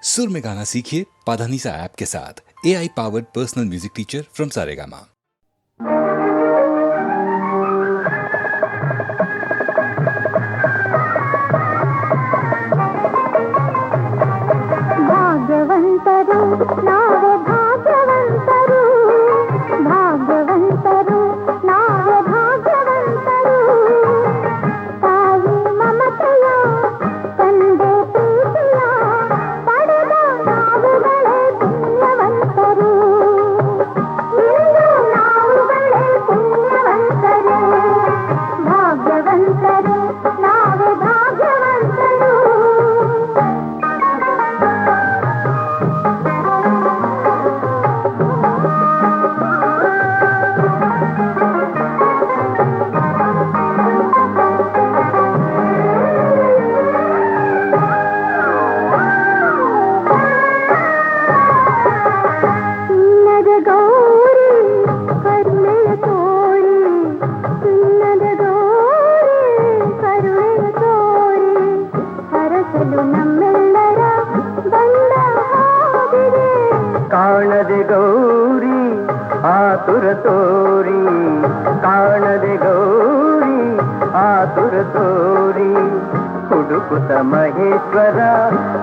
सुर में गाना सीखिए पाधानीसा ऐप के साथ। AI powered personal music teacher from Saregama. ಭಾಗ್ಯವಂತರು ನಾವೇ ಭಾಗ್ಯವಂತರು, ಭಾಗ್ಯವಂತರು ನಾವೇ ಭಾಗ್ಯವಂತರು. ತಾಯಿ ಮಮತೆಯ ತಂದೆ ಪ್ರೀತಿಯ ಪಡೆದ ನಾವುಗಳೇ ಪುಣ್ಯವಂತರು. ಇಂದು ನಾವುಗಳೇ ಪುಣ್ಯವಂತರು, ಭಾಗ್ಯವಂತರು ನಾವೇ ಭಾಗ್ಯವಂತರು. ಕಾಣದೆ ಗೌರಿ ಆತುರ ತೋರಿ, ಕಾಣದೆ ಗೌರಿ ಆತುರ ತೋರಿ, ಹುಡುಕುತ್ತ ಮಹೇಶ್ವರ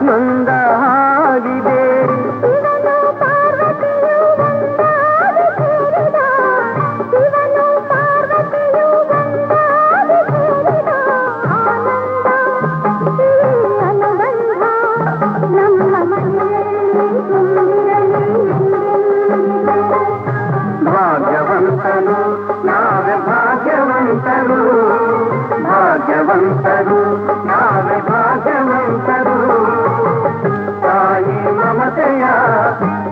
ನೊಂದ ಹಾಗಿದೆ. ಭಾಗ್ಯವಂತರು ನಾವೇ ಭಾಗ್ಯವಂತರು, ಭಾಗ್ಯವಂತರು ನಾವೇ ಭಾಗ್ಯವಂತರು. ತಾಯಿ ಮಮತೆಯ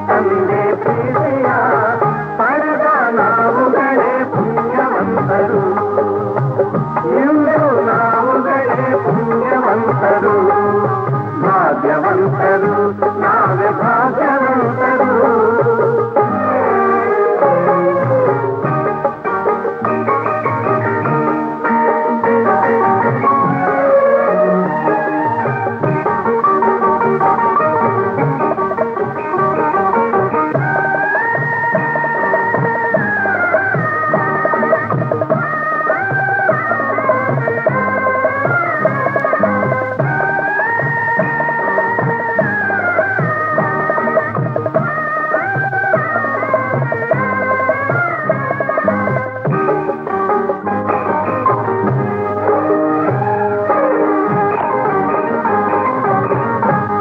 ತಂದೆ ಪ್ರೀತಿಯ ಪಡೆದ ನಾವುಗಳೇ ಪುಣ್ಯವಂತರು. ಇಂದು ನಾವುಗಳೇ ಪುಣ್ಯವಂತರು, ಭಾಗ್ಯವಂತರು ನಾವೇ ಭಾಗ್ಯವಂತರು.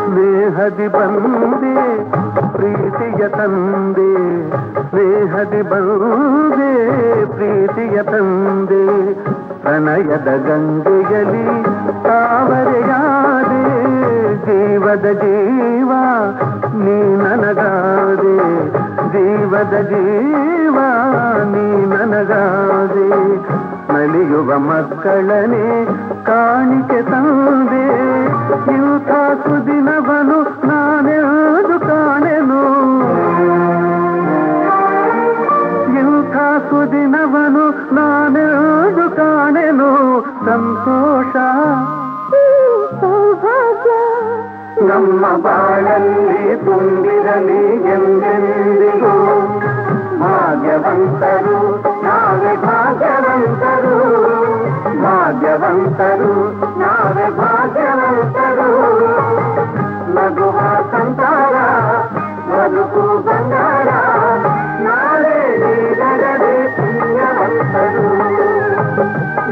ಸ್ನೇಹದಿ ಬಂದೆ ಪ್ರೀತಿಯ ತಂದೆ, ಸ್ನೇಹದಿ ಬಂದೆ ಪ್ರೀತಿಯ ತಂದೆ, ಪ್ರಣಯದ ಗಂಗೆಯಲ್ಲಿ ತಾವರೆಯಾದೆ, ಜೀವದ ಜೀವ ನೀ ನನಗಾದೆ, ಜೀವದ ಜೀವ ನೀ ನನಗಾದೆ. ನಲಿಯುವ ಮಕ್ಕಳನೆ ಕಾಣಿಕೆ ತಂದೆ, ಇಂಥ ಸುದಿನವನು ನಾನೆಂದು ಕಾಣೆನು, ಇಂಥ ಸುದಿನವನು ನಾನೆಂದು ಕಾಣೆನು. ಸಂತೋಷ ಸೌಭಾಗ್ಯ ನಮ್ಮ ಬಾಳಲ್ಲಿ ತುಂಬಿರಲಿ ಎಂದೆಂದಿಗೂ. ಭಾಗ್ಯವಂತರು ನಾವೇ ಭಾಗ್ಯವಂತರು, ಭಾಗ್ಯವಂತರು ನಾವೇ ಭಾಗ್ಯವಂತರು. ನಗುವ ಸಂಸಾರ ಬದುಕು ಬಂಗಾರ, ನಾಳೆ ನೀಡಗದೆ ಪುಣ್ಯವಂತರು,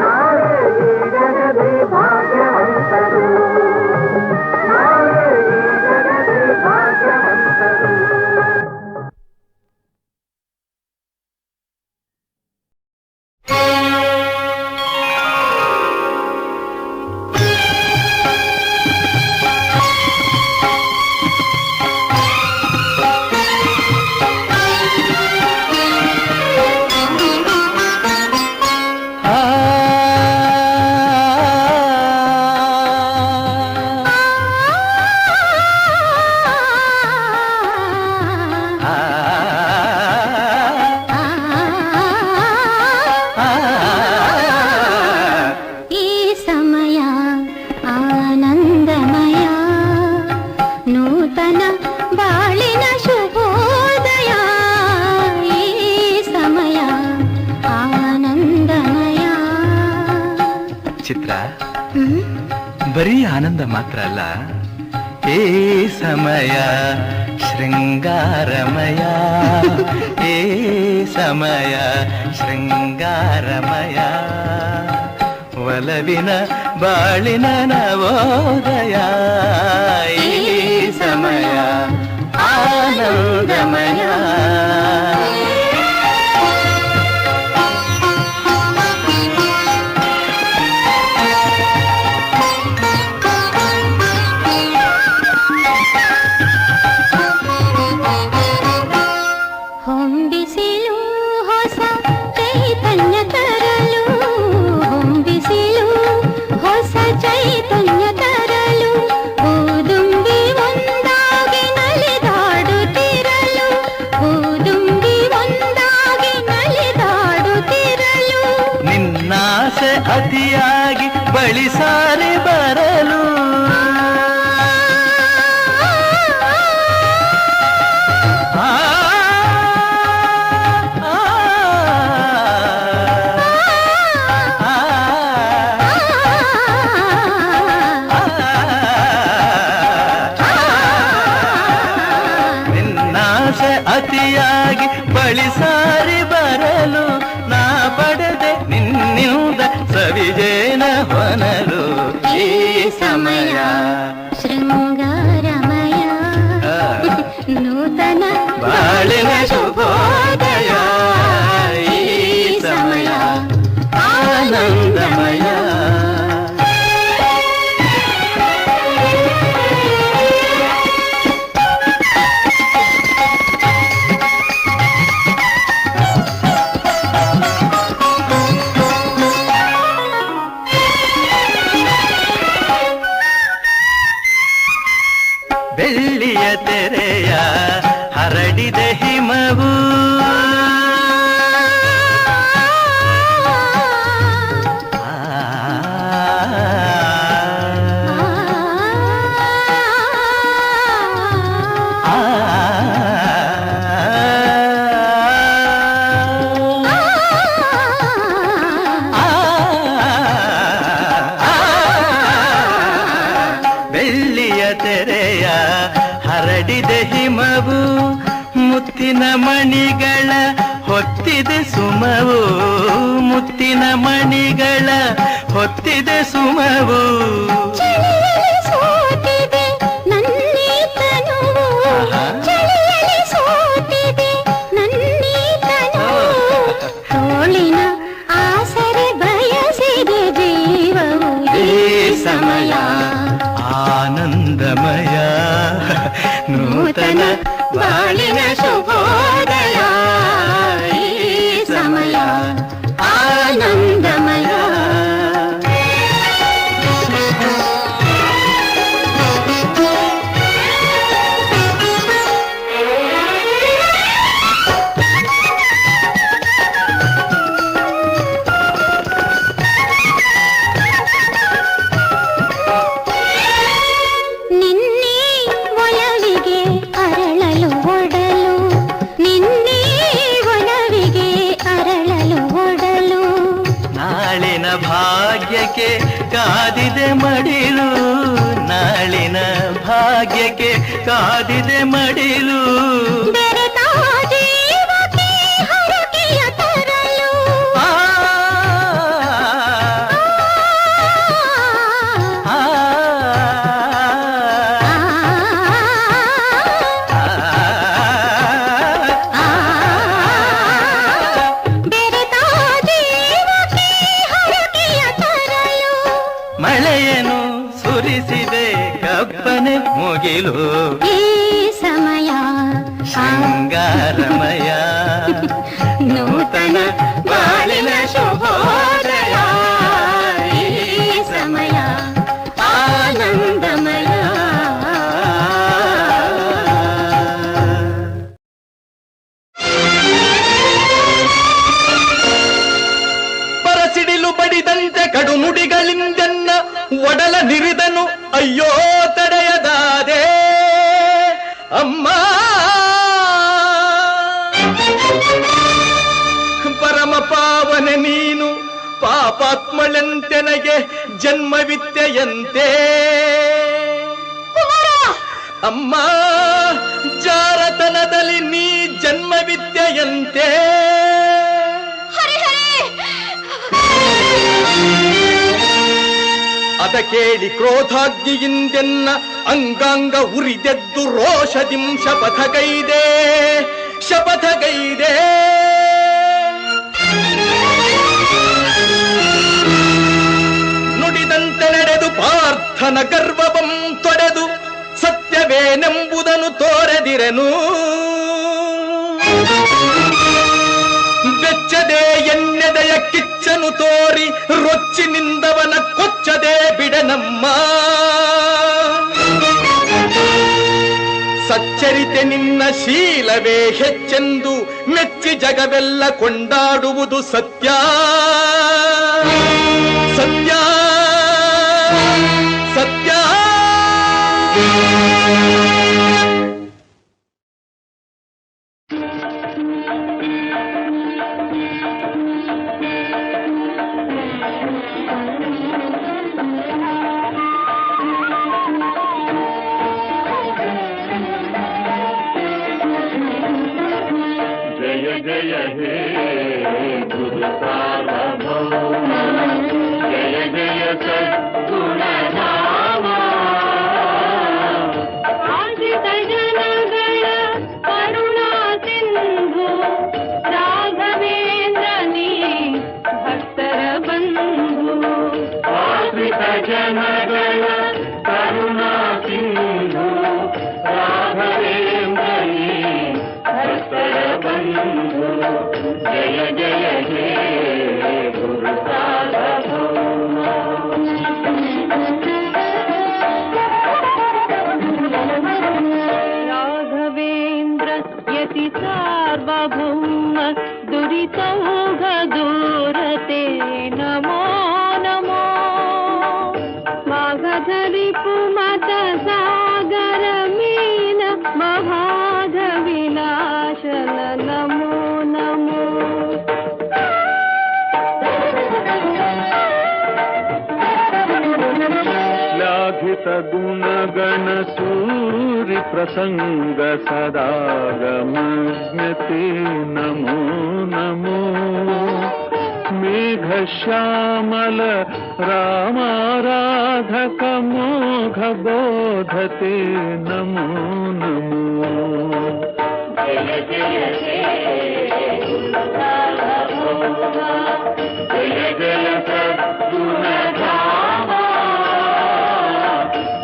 ನಾಳೆ ನೀಡಗದೆ ಭಾಗ್ಯವಂತರು, ನಾಳೆ ನೀಡಗದೆ ಭಾಗ್ಯವಂತರು. ನೂತನ ಬಾಳಿನ ಶುಭೋದಯ ಈ ಸಮಯ ಆನಂದಮಯ. ಚಿತ್ರ ಬರೀ ಆನಂದ ಮಾತ್ರ ಅಲ್ಲ, ಈ ಸಮಯ ಶೃಂಗಾರಮಯ, ಈ ಸಮಯ ಶೃಂಗಾರಮಯ, ಒಲವಿನ ಬಾಳಿನ ನವೋದಯ, ಈ ಸಮಯ ಆನಂದಮಯ. ಹೊಂಬಿಸಿಲು ಹೊಸ ಚೈತನ್ಯ ತರಲು, ಹೊಂಬಿಸಿಲು ಹೊಸ ಚೈತನ್ಯ ತರಲು, ಹೂದುಂಬಿ ಒಂದಾಗಿ ನಲಿದಾಡುತ್ತಿರಲು, ಹೂದುಂಬಿ ಒಂದಾಗಿ ನಲಿದಾಡುತ್ತಿರಲು, ನಿನ್ನಾಸೆ ಅತಿಯಾಗಿ ಬಳಿ ಸಾರಿ ಬರಲು, ಅತಿಯಾಗಿ ಬಳಿ ಸಾರಿ ಬರಲು, ನಾ ಪಡೆದೆ ನಿನ್ನಿಂದ ಸವಿಜೇನ ಹೊನಲು, ಈ ಸಮಯ ಶೃಂಗಾರಮಯ ನೂತನ ಬಾಳಿನ ಶುಭೋದಯ, ಈ ಸಮಯ ಆನಂದಮಯ. ಬೆಳ್ಳಿಯ ತೆರೆಯ ಹರಡಿದ ಹಿಮವು, ಬೆಳ್ಳಿಯ ತೆರೆಯ ಹರಡಿದೆ ಹಿಮವು, ಮುತ್ತಿನ ಮಣಿಗಳ ಹೊತ್ತಿದೆ ಸುಮವು, ಮುತ್ತಿನ ಮಣಿಗಳ ಹೊತ್ತಿದೆ ಸುಮವು, ಚಳಿಯಲ್ಲಿ ಸೋತಿದೆ ನನ್ನೀ ತನುವು, ಚಳಿಯಲ್ಲಿ ಸೋತಿದೆ ನನ್ನೀ ತನುವು, ತೋಳಿನ ಆಸರೆ ಬಯಸಿದೆ ಜೀವವು, ಈ ಸಮಯ ಆನಂದಮಯ ನೂತನ ಬಾಳಿನ ಶುಭೋದಯ, ಈ ಸಮಯ ಆನಂದಮಯ. ನಿನ್ನೆ ಒಲವಿಗೆ ಅರಳಲು ಒಡಲು, ನಿನ್ನೆ ಒಲವಿಗೆ ಅರಳಲು ಒಡಲು, ನಾಳಿನ ಭಾಗ್ಯಕ್ಕೆ ಕಾದಿದೆ ಮಡಿಲು, ನಾಳಿನ ಭಾಗ್ಯಕ್ಕೆ ಕಾದಿದೆ ಮಡಿಲು, ಬೆರೆತ ಜೀವಕ್ಕೆ ಹರಕೆಯ ತರಲು, ಆ, ಆ, ಬೆರೆತ ಜೀವಕ್ಕೆ ಹರಕೆಯ ತರಲು, ಮಳೆಯನ್ನು ಸುರಿಸಿದೆ ಕಪ್ಪನೆ ಮುಗಿಲು, ಈ ಸಮಯ ಶೃಂಗಾರಮಯ ನೂತನ ಬಾಳಿನ ಶುಭೋದಯ, ಈ ಸಮಯ ಆನಂದಮಯ. ಪರಸಿಡಿಲು ಬಡಿದಂತೆ ಕಡು ನುಡಿಗಳಿಂದೆನ್ನ ಒಡಲ ನಿರಿದನು, ಅಯ್ಯೋ ತಡೆಯದಾದೆ ಪಾಪಾತ್ಮಳೆಂತೆನಗೆ ಜನ್ಮವಿದ್ಯೆಯಂತೆ ಅಮ್ಮ ಜಾರತನದಲ್ಲಿ ನೀ ಜನ್ಮವಿದ್ಯೆಯಂತೆ ಅದ ಕೇಳಿ ಕ್ರೋಧಾಗ್ನಿಯಿಂದೆನ್ನ ಅಂಗಾಂಗ ಉರಿದೆದ್ದು ರೋಷದಿಂ ಶಪಥಗೈದೆ ನುಡಿದಂತೆ ನಡೆದು ಪಾರ್ಥನ ಗರ್ವವಂ ತೊಡೆದು ಸತ್ಯವೇನೆಂಬುದನ್ನು ತೋರೆದಿರೆನು ಬೆಚ್ಚದೆ ಎನ್ನೆದೆಯ ಕಿಚ್ಚನು ತೋರಿ ರೊಚ್ಚಿನಿಂದವನ ಕೊಚ್ಚದೆ ಬಿಡನಮ್ಮ ಸಚ್ಚರಿತೆ ನಿನ್ನ ಶೀಲವೇ ಹೆಚ್ಚೆಂದು ಮೆಚ್ಚಿ ಜಗವೆಲ್ಲ ಕೊಂಡಾಡುವುದು ಸತ್ಯ ಸತ್ಯ ಸತ್ಯ जय हे गुरु सार्वभौम जय जय सद्गुणधाम ಆಶ್ರಿತ ಜನಗಳ ಕರುಣಾ ಸಿಂಧು ರಾಘವೇಂದ್ರ ನೀ ಭಕ್ತರ ಬಂಧು ಆಶ್ರಿತ ಜನಗಳ ಕರುಣಾ ಸಿಂಧು ರಾಘವೇಂದ್ರ ನೀ ಭಕ್ತರ ಬಂಧು ಜಯ ಜಯ ಹೇ ಗುರು ಸಾರ್ವಭೌಮ ರಾಘವೇಂದ್ರ ಯತಿ ಸಾರ್ವಭೌಮ ದುರಿತೌಘ ದೂರತೆ ನಮೋ ನಮೋ ಮಾಘಧರಿ ಪುಮತ ಸಾಗರ ಮೀನ ಮಹಾಧ ವಿನಾಶನ ನಮೋ ನಮೋ ಶ್ಲಾಘಿತ ಗುಣಗಣ ಸೂರಿ ಪ್ರಸಂಗ ಸದಾಗಮಜ್ಞತೆ ನಮೋ ನಮೋ ಮೇಘ ಶ್ಯಾಮಲ ರಾಮಾರಾಧಕ ಮೋಘ ಬೋಧತೆ ನಮೋ ನಮೋ ಜಯ ಜಯ ಜಯ ಜಯ ಸದ್ಗುಣಧಾಮ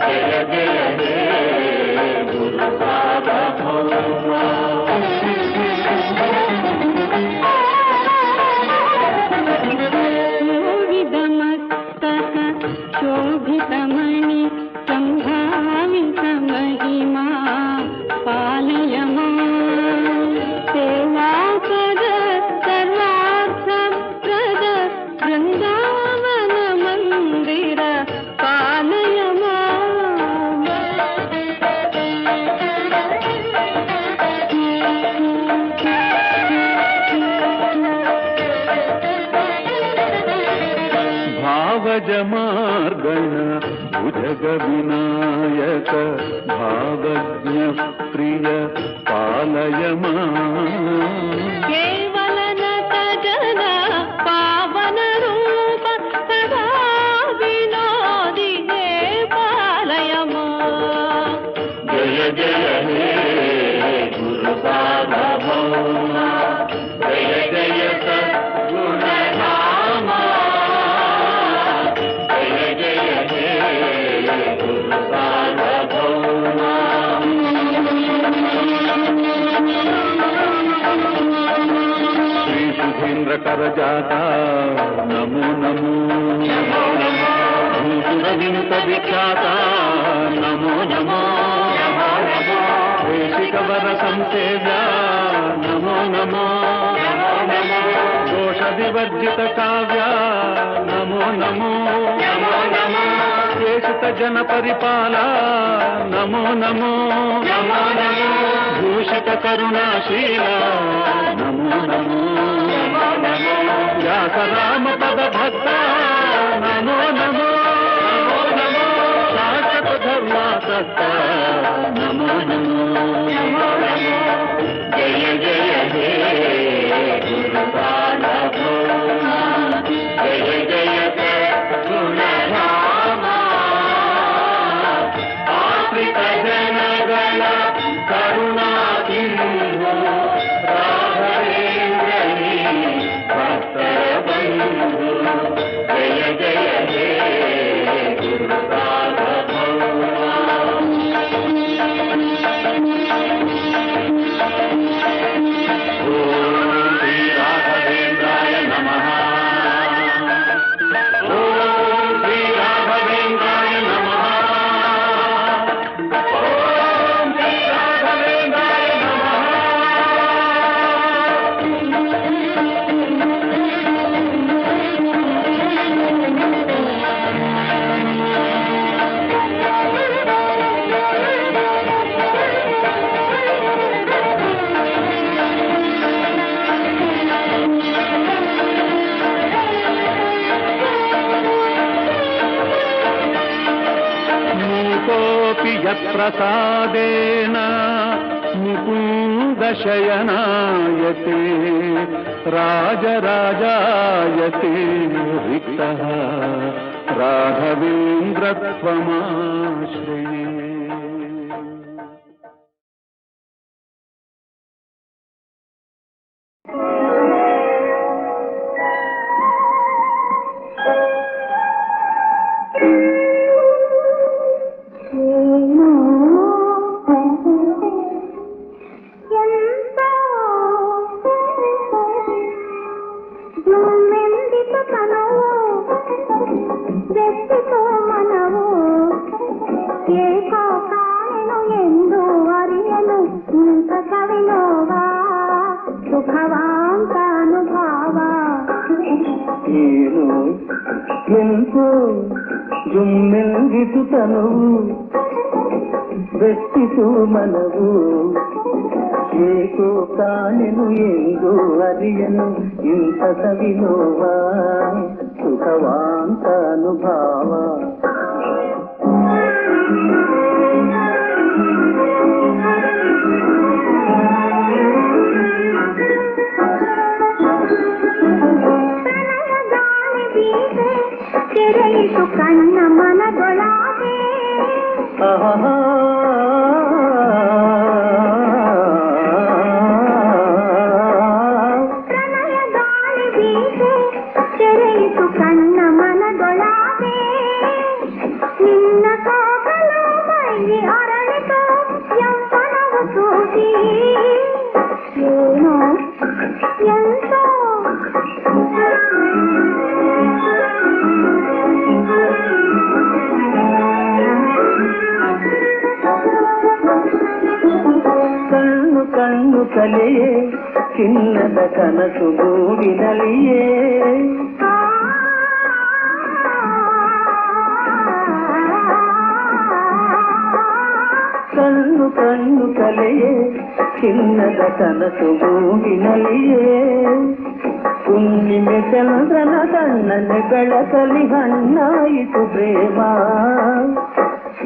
ಜಯ ಜಯ ಹೇ ಗುರು ಸಾರ್ವಭೌಮ ಶೋಭಿತ ಮಸ್ತಕ ಶೋಭಿತ ಮಣಿ ಸಂಭಾವಿತ ಮಹಿಮಾ ಪಾಲಯ ಸೇವಾಕರ ಸರ್ವಾರ್ಥ ಪ್ರದ ಬೃಂದಾವನ ಮಂದಿರ ಪಾಲಯ ಭಾವಜ ಮಾರ್ಗಣ ಭುಜಗ ವಿನಾಯಕ ಭಾವಜ್ಞ ಪ್ರಿಯ ಪಾಲಯ ಕೇವಲ ನತ ಜನ ಪಾವನ ರೂಪ ಸದಾ ವಿನೋದಿ ಹೇ ಪಾಲಯ ಜಯ ಜಯ ಹೇ ಗುರು ಸಾರ್ವಭೌಮ ಜಯ ಜಯ ಸದ್ಗುಣಧಾಮ ಜಯ ಜಯ ಹೇ ಗುರು ಸಾರ್ವಭೌಮ ಶ್ರೀ ಸುಧೀಂದ್ರ ಕರಜಾತ ನಮೋ ನಮೋ ಭೂಸುರ ವಿನುತ ವಿಖ್ಯಾತ ನಮೋ ನಮೋ ದೇಶಿಕವರ ಸಂಸೇವ್ಯ ನಮೋ ನಮೋ ದೋಷ ವಿವರ್ಜಿತ ಕಾವ್ಯ ನಮೋ ನಮೋ ಕೇಶಿತ ಜನ ಪರಿಪಾಲ ನಮೋ ನಮೋ ಭೂಷಿತ ಕರುಣಾಶೀಲ ನಮೋ ನಮೋ ವ್ಯಾಸ ರಾಮ ಪದ ಭಕ್ತ ನಮೋ ನಮೋ ನಮೋ ಶಾಶ್ವತ ಧರ್ಮಾಸಕ್ತ ನಮೋ ನಮೋ ನಮೋ ನಮೋ ಜಯ ಜಯ ಹೇ ಗುರು ಸಾರ್ವಭೌಮ ಜಯ ಜಯ ಗುಣಧಾಮ ಆಶ್ರಿತ ಜನಗಳ ಕರುಣಾ ಸಿಂಧು ರಾಘವೇಂದ್ರನಿ ಭಕ್ತರ ಬಂಧು ಜಯ ಜಯ ಹೇ ಗುರು ಸಾರ್ವಭೌಮ ಓಂ ಶ್ರೀ ರಾಘವೇಂದ್ರಾಯ ನಮಃ ಓಂ ಶ್ರೀ ರಾಘವೇಂದ್ರಾಯ ನಮಃ ಓಂ ಶ್ರೀ ರಾಘವೇಂದ್ರಾಯ ನಮಃ मूकोऽपि यत्प्रसादेन मुकुन्दशयनायते राजराजायते रिक्तः राघवेन्द्रत्वमाश्रये ಜುಮ್ಮೆಲ್ಗಿಸುತ್ತನವು ಬೆಟ್ಟಿತು ಮನವು ಏಕೋ ಕಾಣೆನು ಎಂದು ಅರಿಯನು ಇಂಥ ಸವಿನೋವ ಸುಖವಾಂತ ಅನುಭಾವ ತೆರೆಯಿತು ಕಣ್ಣ ಮನದೊಳಗೆ ಪ್ರಣಯ ಗಾಳಿ ಬೀಸೆ ತೆರೆಯಿತು ಕಣ್ಣ ಮನದೊಳಗೆ ನಿನ್ನ ಕೋಕಲು ಮೈ ಅರಳಿತು ಯೌವನವು ಸೂಸಿ ಏನೋ ಎಂತೋ ಕಣ್ಣು ಕಣ್ಣು ಕಲೆಯೇ ಚಿನ್ನದ ಕನಸು ಗೂಡಿನಲ್ಲಿಯೇ ಕಣ್ಣು ಕಣ್ಣು ಕಲೆಯೇ ಚಿನ್ನದ ಕನಸು ಗೂಡಿನಲ್ಲಿಯೇ ಹುಣ್ಣಿಮೆ ಚಂದ್ರನ ಕಣ್ಣನೆ ಬೆಳಕಲಿ ಹಣ್ಣಾಯಿತು ಪ್ರೇಮ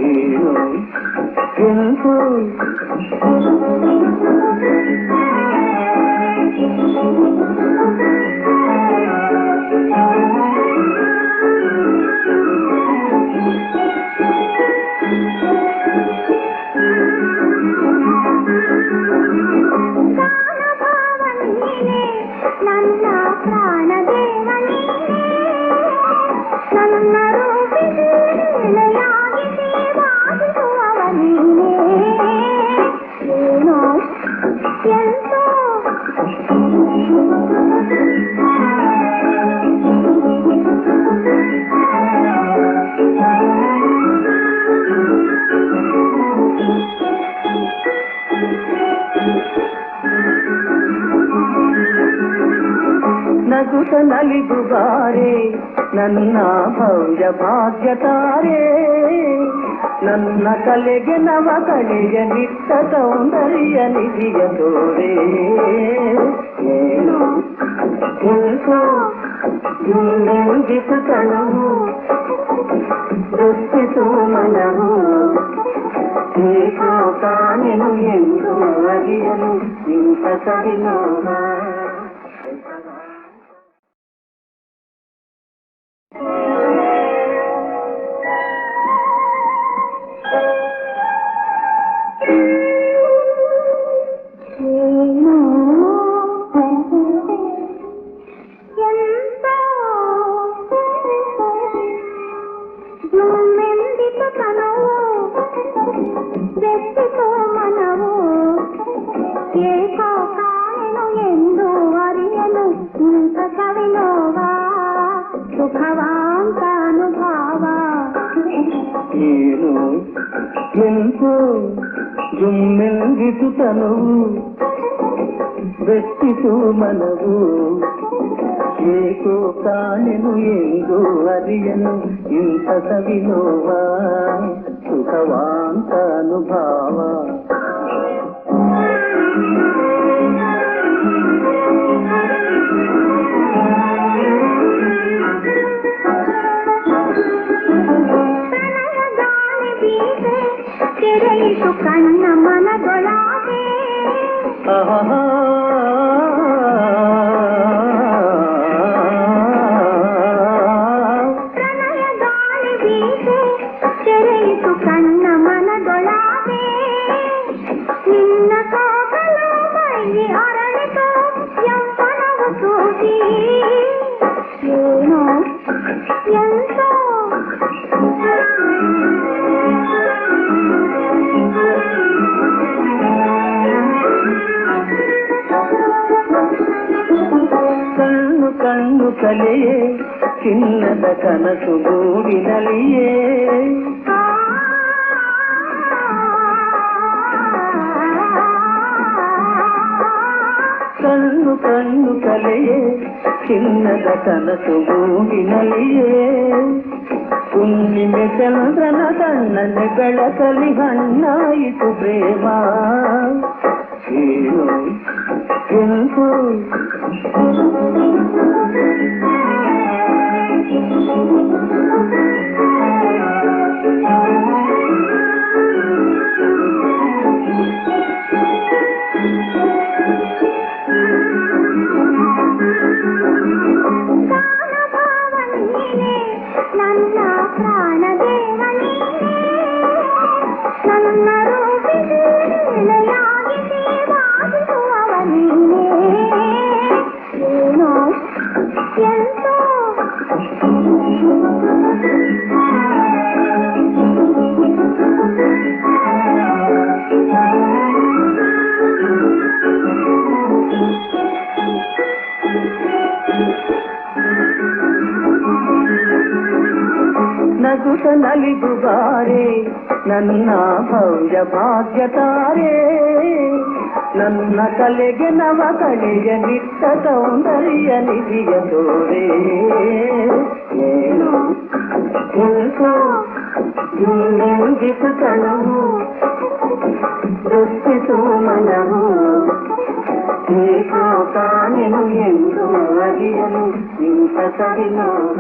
ಏನು ಎಂತೂ ನನ್ನ ಪ್ರಾಣದೇವ ನನ್ನ ರೂಪಿಸಿ ನೆಲೆಯಾಗಿಸಿ ವಾಸಿಸುವವ ನೀನೇ ಏನೋ ಎಂತೋ ನಗುತ ನಲಿದುಗಾರೆ ನನ್ನ ಭವ್ಯ ಭಾಗ್ಯತಾರೆ ನನ್ನ ಕಲೆಗೆ ನವ ಕಲೆಯ ನಿಟ್ಟ ಸೌಂದರ್ಯ ನಿಧಿಯ ತೋರೆ ಏನು ಜುಮ್ಮೆಂದಿತು ತನುವು ದೃಷ್ಟಿಸು ಮನವು ಏಕೋ ಕಾಣೆನು ಎಂದು ಅರಿಯಲು ಇಂಥ ಸವಿನೋಹ ಜುಮ್ಮೆಂದಿತು ತನುವು ಬೆಟ್ಟಿತು ಮನವು ಏಕೋ ಕಾಣೆನು ಎಂದು ಅರಿಯನು ಇಂಥ ಸವಿನೋವ ಸುಖವಾಂತ ಅನುಭಾವ ತೆರೆಯಿತು ಕಣ್ಣ ಮನದೊಳಗೆ ಪ್ರಣಯ ಗಾಳಿ ಬೀಸೆ ತೆರೆಯಿತು ಕಣ್ಣ ಮನದೊಳಗೆ ನಿನ್ನ ಕೋಗಲು ಮೈ ಅರಳಿತು ಯೌವನವು ಸೂಗಿ ಏನೋ ಎಂತೋ ಕಣ್ಣು ಕಣ್ಣು ಕಲೆಯೇ ಚಿನ್ನದ ಕನಸು ಗೂಡಿನಲ್ಲಿಯೇ ಕಣ್ಣು ಕಣ್ಣು ಕಲೆಯೇ ಚಿನ್ನದ ಕನಸು ಗೂಡಿನಲ್ಲಿಯೇ ಹುಣ್ಣಿಮೆ ಚಂದ್ರನ ಕಣ್ಣನೆ ಬೆಳಕಲಿ ಹಣ್ಣಾಯಿತು ಪ್ರೇಮ ಏನು ಎಂತು ನನ್ನ ಪ್ರಾಣದೇವ ನೀನೇ ನನ್ನ ರೂಪಿಯಾಗಿ ಸೇವಾಗುವ ನೀನೇ ಏನೋ ಎಂತೋ ನಗುತ ನಲಿದುಗಾರೆ ನನ್ನ ಭವ್ಯ ಭಾಗ್ಯತಾರೆ ನನ್ನ ಕಲೆಗೆ ನವ ಕಳೆಯ ನಿಟ್ಟ ಸೌಂದರ್ಯ ನಿಧಿಯ ತೋರೆ ಏನು ಜುಮ್ಮೆಂದಿತು ತನುವು ದೃಷ್ಟಿಸು ಮನವು ಏಕೋ ಕಾಣೆನು ಎಂದು ಅರಿಯಲು ಇಂಥ ಸವಿನೋಹ